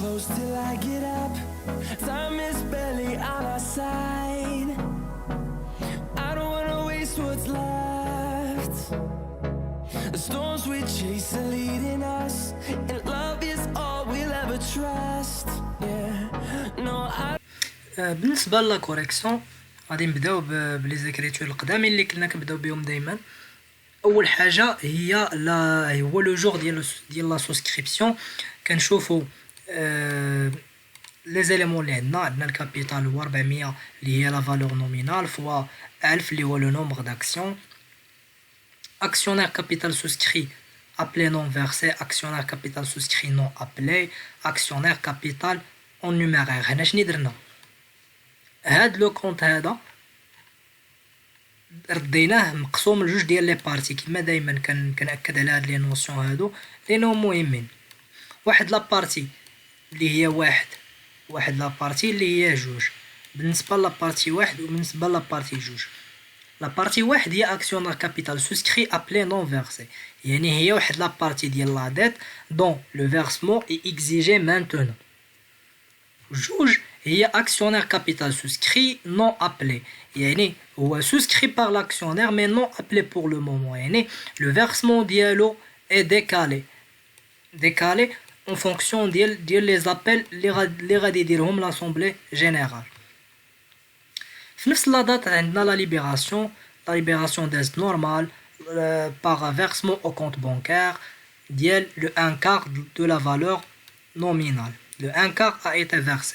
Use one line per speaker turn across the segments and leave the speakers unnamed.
close till I get up. Time is barely on our side. I don't wanna waste what's left. The storms we chase are leading us, and love is all we'll ever trust. Yeah, no, I.
بالنسبه لا كوريكسيون غادي نبداو بلي زيكريتور القدامين اللي كنا كنبداو بهم دائما. اول حاجه هو لو جور ديال لا سوسكريبسيون. كنشوفوا لي زيليمون اللي عندنا الكابيتال هو 400 اللي هي لا فالور نومينال فوا 1000 اللي هو لو نومبر داكسيون. actionnaire capital souscrit appelé non versé, actionnaire capital souscrit non appelé, actionnaire capital en numéraire. هنا شنو درنا؟ هاد لو كونط هذا رديناه مقسوم لجوج ديال لي بارتي كما دائما كنأكد على هاد لي نوسيون هادو لانهم مهمين. واحد لا بارتي اللي هي واحد لا بارتي اللي هي جوج بالنسبه لا بارتي واحد وبالنسبه لا بارتي جوج. لا بارتي واحد هي اكسيونير كابيتال سوسكري ابلي نون فيرسي، يعني هي واحد لا بارتي ديال لا ديت دون لو فيرسمون اي اكزيجي مانتونون. جوج هي actionnaire capital souscrit non appelé، يعني هو souscrit par l'actionnaire mais non appelé pour le moment، يعني le versement ديالو est décalé en fonction ديال les appels اللي غادي يديرهم l'assemblée générale. في نفس لا دات عندنا la libération des normales par versement au compte bancaire ديال le 1/4 de la valeur nominale. Le 1/4 a été versé.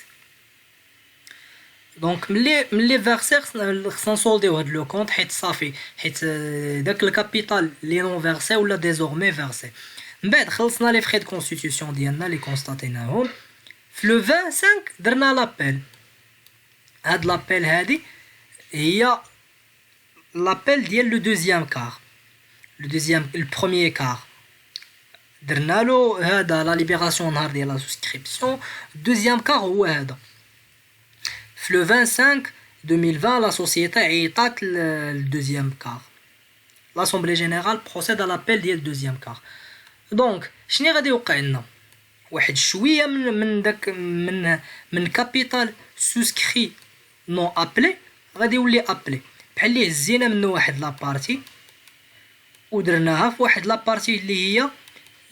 دونك ملي فيرسي خصنا نسولديو هاد لو كونط حيت صافي حيت داك الكابيتال لي نون فيرسي ولا ديزورمي فيرسي. من بعد خلصنا لي فري دو كونستيتيوشن ديالنا لي كونستاتيناهم في لو 25 درنا لابيل. هاد لابيل هادي هي لابيل ديال لو دوزيام كار، البروميير كار درنا له هذا لا ليبراسيون نهار ديال لا سوسكريبسيون. دوزيام كار هو هذا في لو 25 2020 لا سوسيتي عيطات للدوزيام كار. لاسومبلي جينيرال بروسيد على لابيل ديال الدوزيام كار. دونك شنو غادي يوقع لنا؟ واحد شويه من داك من كابيتال سوسكري نو ابلي غادي يولي ابلي، بحال اللي هزينا منه واحد لابارتي ودرناها في واحد لابارتي اللي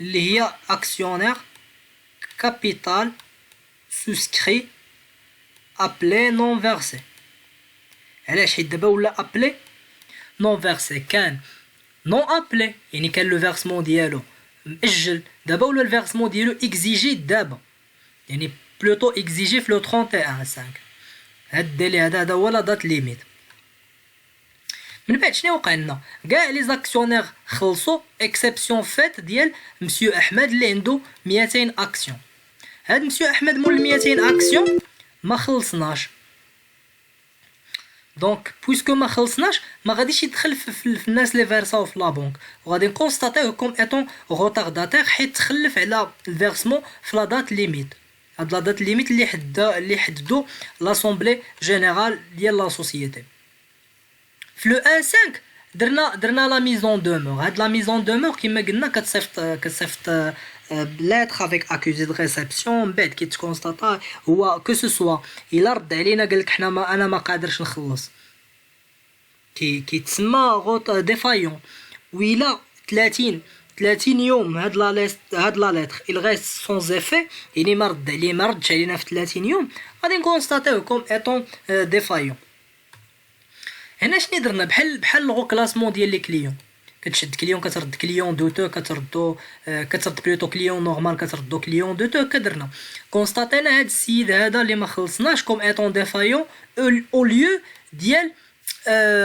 هي actionnaire capital souscrit appelé non versé. علاش؟ حيت دابا ولا appelé non versé كان non appelé يعني كان لو فيرسمون ديالو مأجل، دابا ولا الفيرسمون ديالو اكزيجي دابا، يعني بلوتو اكزيجي في لو 31/5. هاد الديلي هذا هو لا دات ليميت. من بعد شنو وقع لنا؟ كاع لي زاكسيونير خلصوا اكسبسيون فات ديال مسيو احمد اللي عنده 200 اكسيون. هاد مسيو احمد مول 200 اكسيون ما خلصناش. دونك بويسكو ما خلصناش ما غاديش يدخل في الناس اللي فيرساو في لا بنك، وغادي نكونستاتيو كوم ايتون روتارداتير حيت تخلف على الفيرسمون في لا دات ليميت. هاد لا دات ليميت اللي حددو لاسومبلي جينيرال ديال لا سوسيتي. في لو 1/5 درنا لا ميزون دومور. هاد لا ميزون دومور كما قلنا كتصيفط lettre avec accusé de réception. من بعد كي تكونستاطا هو كو سو سوا الا رد علينا قال لك حنا انا ما قادرش نخلص كي تسمى غوط ديفايون. ويلا 30 يوم هاد لا لتر il reste sans effet يعني ما ردش علينا في 30 يوم غادي نكونستاتيو كوم ايتون ديفايون. هنا شنو درنا؟ بحال الغو كلاسمون ديال لي كليون. كتشد كليون كترد كليون دوتو كترد بلوتو كليون نورمال كتردو كليون دوتو. كدرنا كونستاتينا هاد السيد هذا اللي ما خلصناش كوم ايتون ديفايون او ليو ديال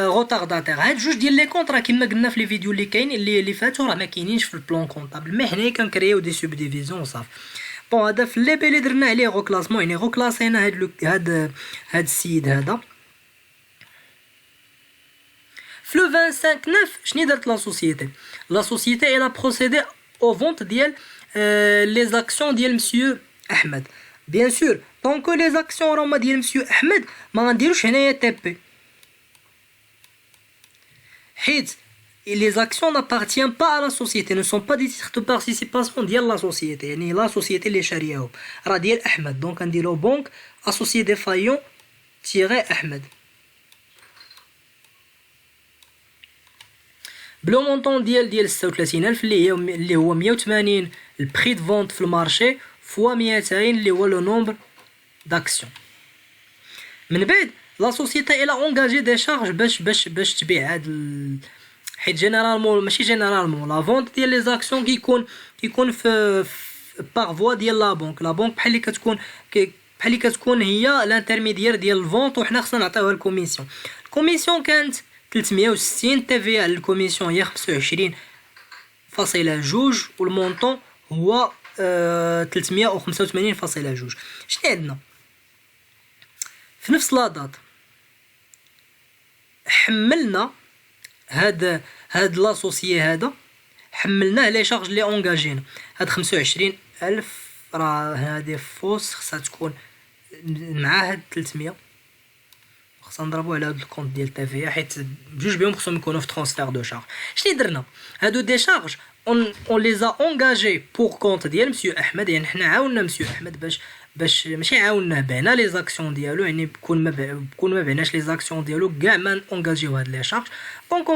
روتارداتير. هاد جوج ديال لي كونطرا كما قلنا في لي فيديو اللي كاين اللي فاتوا راه ما كاينينش في البلان كونطابل، مي حنايا كنكريو دي سوب ديفيزيون وصافي. بون هذا في لي بي درنا عليه غو كلاسمون يعني غو كلاسينا هاد السيد هذا. في لو 25/9 شنو درت لا سوسيتي elle a procédé aux ventes ديال les actions ديال مسيو احمد. بيان سور دونك لي زاكسيون راهما ديال مسيو احمد ما غنديروش هنايا تي بي، حيت Et les actions n'appartiennent pas à la société, ne sont pas des titres de participation de la société. يعني la société اللي شارياهم راه ديال أحمد. دونك نديرو بنك associé défaillant أحمد. بلو مونطون ديال 36000 اللي هو 180 البري دو فونت في المارشي فوا 200 اللي هو لو نومبر داكسيون. من بعد لا سوسيتي الا اونغاجي دي شارج باش تبيع هاد حيت جينيرالمون ماشي جينيرالمون لا فونت ديال لي زاكسيون كيكون في باغ فوا ديال لا بنك بحال اللي كتكون هي الانترميديير ديال الفونت وحنا خصنا نعطيوها الكوميسيون كانت 360 تي في على الكوميسيون هي 25.2 والمونطون هو 385.2. شنو عندنا في نفس لا دات؟ حملنا هاد لاسوسيي هذا حملناه لي شارج لي اونغاجينا هاد 25,000 راه هادي فوس خصها تكون مع هاد 300 خصنا نضربو على هاد الكونط ديال تي في حيت بجوج بهم خصهم يكونوا في ترانسفير دو شارج. شنو درنا هادو دي شارج اون لي ا اونغاجي بور كونط ديال مسيو احمد. يعني حنا عاوننا مسيو احمد باش ماشي عاونناه بعنا لي زاكسيون ديالو يعني بكون ما بعناش لي زاكسيون ديالو كاع ما اونغاجيو هاد لي شارج. دونك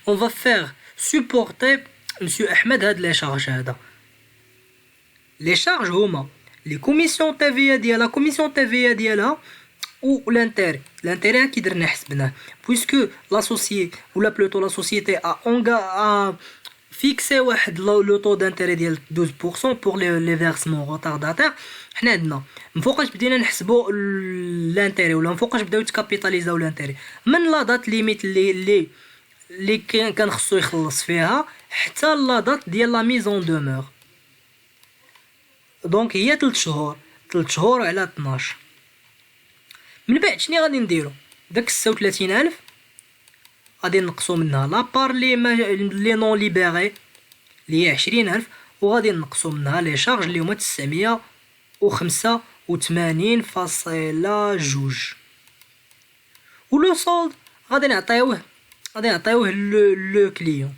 اون فا فير سوبورتي مسيو احمد هاد لي شارج هذا. لي شارج هما لي كوميسيون تي في ديالها ou l'intérêt qui درنا حسبناه puisque l'associé ou la plutôt la société a fixé واحد le taux d'intérêt ديال 12% pour les versements retardataires. حنا عندنا مفوقاش بدينا نحسبوا l'intérêt ولا مفوقاش بداو يتكابيتاليزاو l'intérêt من لا دات ليميت اللي كان خصو يخلص فيها حتى لا دات ديال لا ميزون دومور. دونك هي 3 شهور على 12. من بعد شنو غادي نديرو داك 36,000 غادي نقصو منها لابار لي نون ليبيري اللي هي 20,000 وغادي نقصو منها لي شارج اللي هما 985.2 ولو سولد غادي نعطيوه لو كليون